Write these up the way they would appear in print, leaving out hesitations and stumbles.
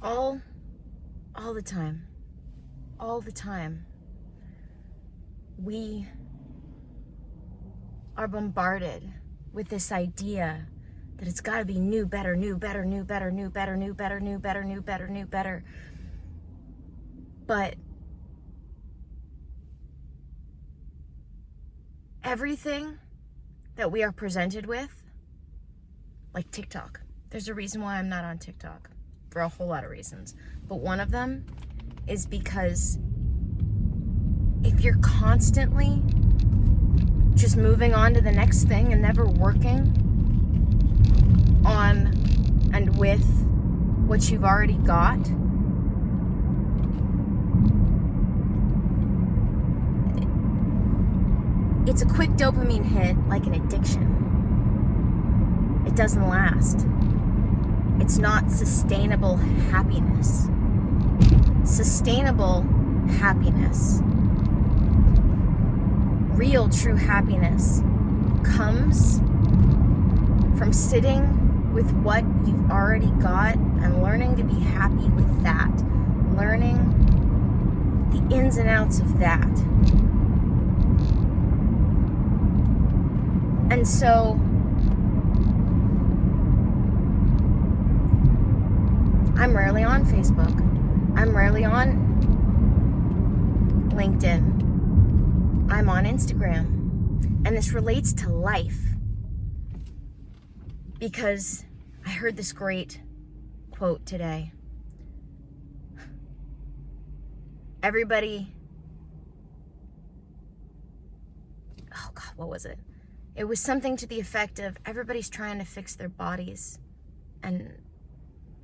all the time, we are bombarded with this idea that it's got to be new, better. But everything that we are presented with, like TikTok, there's a reason why I'm not on TikTok, for a whole lot of reasons. But one of them is because if you're constantly just moving on to the next thing and never working on and with what you've already got, it's a quick dopamine hit, like an addiction. It doesn't last. It's not sustainable happiness. Sustainable happiness, real true happiness, comes from sitting with what you've already got and learning to be happy with that. Learning the ins and outs of that. And so I'm rarely on Facebook. I'm rarely on LinkedIn. I'm on Instagram. And this relates to life. Because I heard this great quote today. Everybody, oh God, what was it? It was something to the effect of everybody's trying to fix their bodies and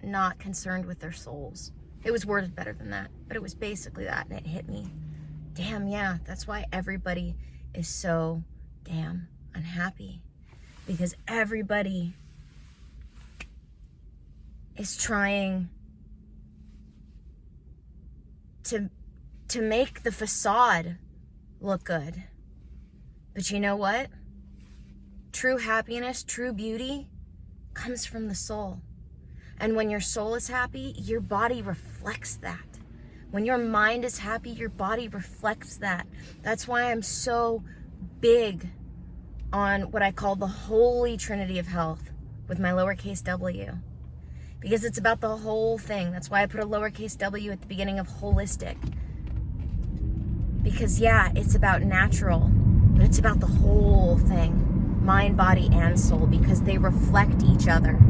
not concerned with their souls. It was worded better than that, but it was basically that, and it hit me. Damn, yeah, that's why everybody is so damn unhappy. Because everybody is trying to make the facade look good. But you know what? True happiness, true beauty comes from the soul. And when your soul is happy, your body reflects that. When your mind is happy, your body reflects that. That's why I'm so big on what I call the holy trinity of health with my lowercase w. Because it's about the whole thing. That's why I put a lowercase w at the beginning of holistic. Because yeah, it's about natural, but it's about the whole thing. Mind, body, and soul, because they reflect each other.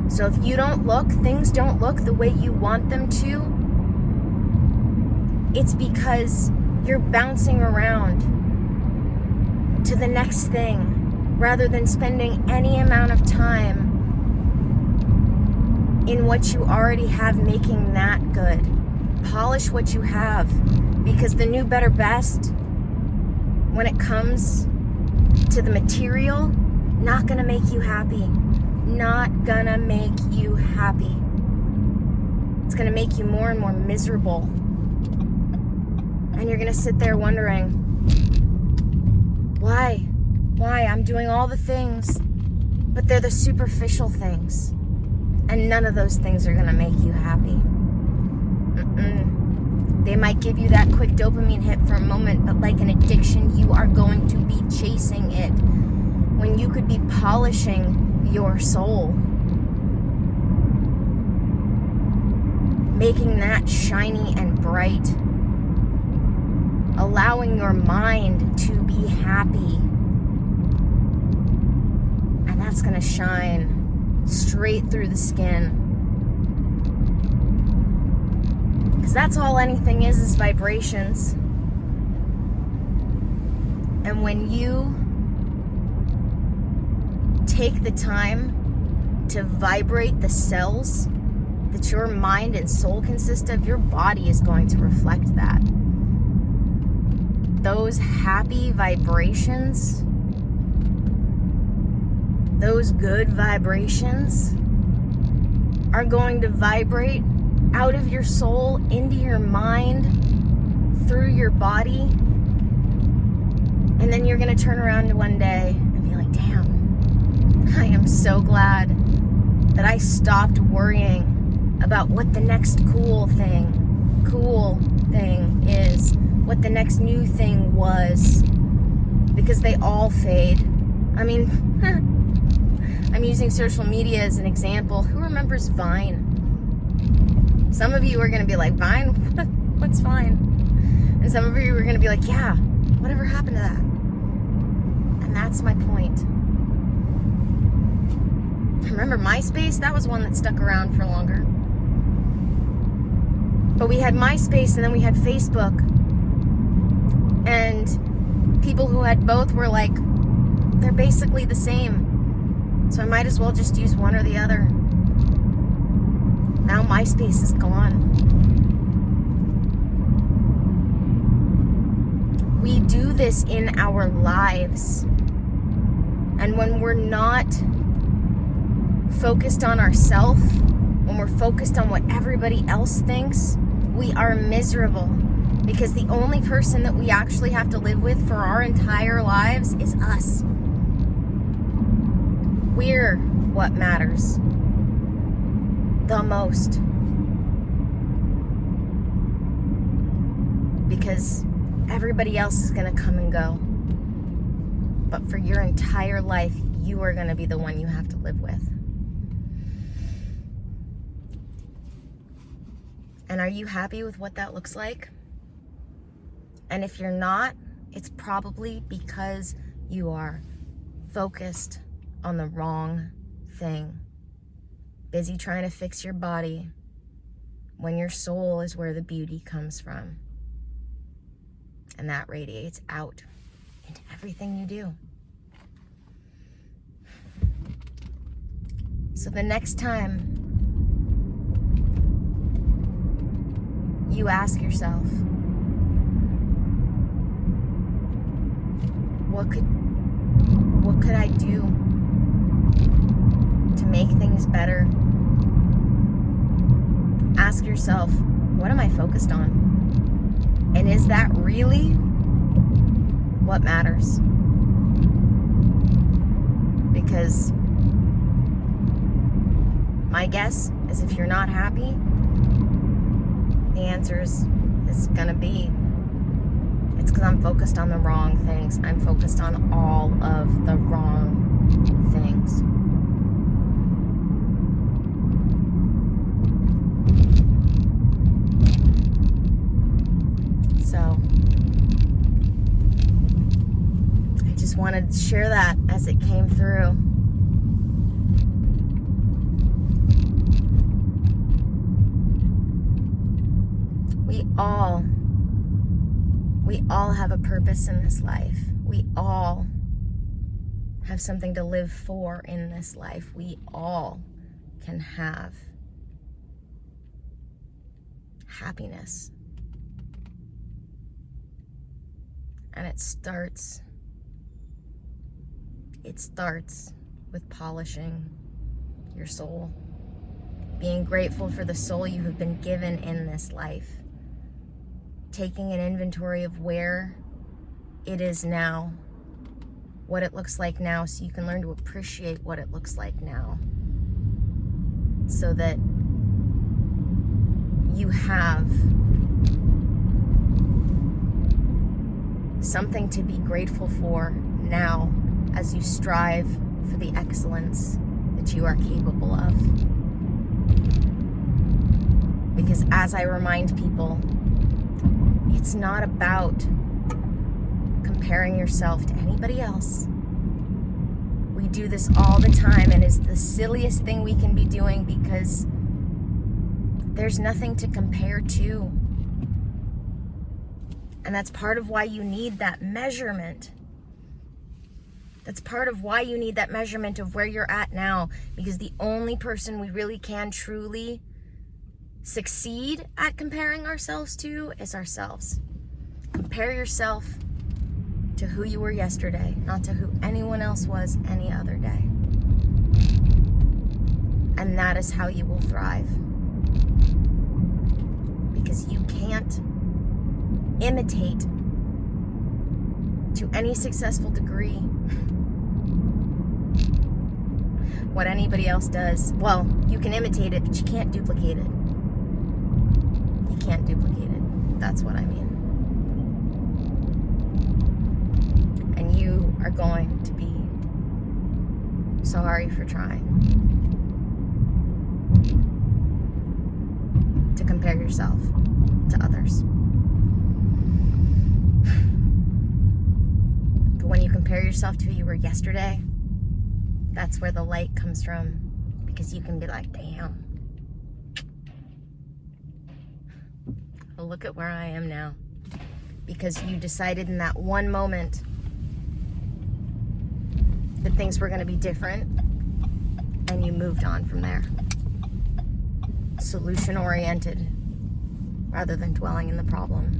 So if you don't look, things don't look the way you want them to, it's because you're bouncing around to the next thing rather than spending any amount of time in what you already have, making that good. Polish what you have, because the new, better, best, when it comes to the material, not gonna make you happy. Not gonna make you happy. It's gonna make you more and more miserable. And you're gonna sit there wondering, why? I'm doing all the things, but they're the superficial things. And none of those things are gonna make you happy. They might give you that quick dopamine hit for a moment, but like an addiction, you are going to be chasing it when you could be polishing your soul, making that shiny and bright, allowing your mind to be happy, and that's gonna shine straight through the skin, because that's all anything is vibrations. And when you take the time to vibrate the cells that your mind and soul consist of, your body is going to reflect that. Those happy vibrations, those good vibrations are going to vibrate out of your soul, into your mind, through your body. And then you're going to turn around one day and be like, damn, I am so glad that I stopped worrying about what the next cool thing is, what the next new thing was, because they all fade. I mean, I'm using social media as an example. Who remembers Vine? Some of you are going to be like, Vine? What's Vine? And some of you are going to be like, yeah, whatever happened to that? And that's my point. Remember MySpace? That was one that stuck around for longer. But we had MySpace and then we had Facebook. And people who had both were like, they're basically the same. So I might as well just use one or the other. Now MySpace is gone. We do this in our lives. And when we're not focused on ourselves, when we're focused on what everybody else thinks, we are miserable. Because the only person that we actually have to live with for our entire lives is us. We're what matters the most. Because everybody else is going to come and go. But for your entire life, you are going to be the one you have to live with. And are you happy with what that looks like? And if you're not, it's probably because you are focused on the wrong thing. Busy trying to fix your body when your soul is where the beauty comes from. And that radiates out into everything you do. So the next time you ask yourself, what could I do to make things better? Ask yourself, what am I focused on? And is that really what matters? Because my guess is if you're not happy, the answer is gonna be, it's because I'm focused on the wrong things. I'm focused on all of the wrong things. So, I just wanted to share that as it came through. We all have a purpose in this life. We all have something to live for in this life. We all can have happiness. And it starts with polishing your soul. Being grateful for the soul you have been given in this life. Taking an inventory of where it is now, what it looks like now, so you can learn to appreciate what it looks like now, so that you have something to be grateful for now as you strive for the excellence that you are capable of. Because as I remind people, it's not about comparing yourself to anybody else. We do this all the time, and it's the silliest thing we can be doing because there's nothing to compare to. And that's part of why you need that measurement. That's part of why you need that measurement of where you're at now, because the only person we really can truly succeed at comparing ourselves to is ourselves. Compare yourself to who you were yesterday, not to who anyone else was any other day. And that is how you will thrive. Because you can't imitate to any successful degree what anybody else does. Well, you can imitate it, but you can't duplicate it. You can't duplicate it. That's what I mean. And you are going to be sorry for trying to compare yourself to others. But when you compare yourself to who you were yesterday, that's where the light comes from, because you can be like, damn, look at where I am now. Because you decided in that one moment that things were going to be different, and you moved on from there. Solution oriented rather than dwelling in the problem.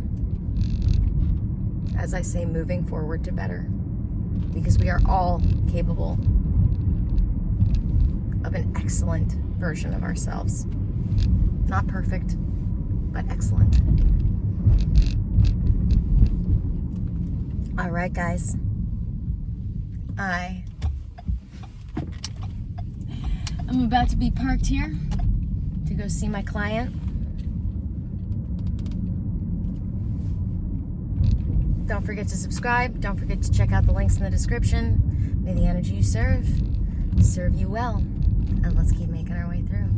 As I say, moving forward to better, because we are all capable of an excellent version of ourselves. Not perfect, but excellent. All right, guys. I'm about to be parked here to go see my client. Don't forget to subscribe. Don't forget to check out the links in the description. May the energy you serve you well. And let's keep making our way through.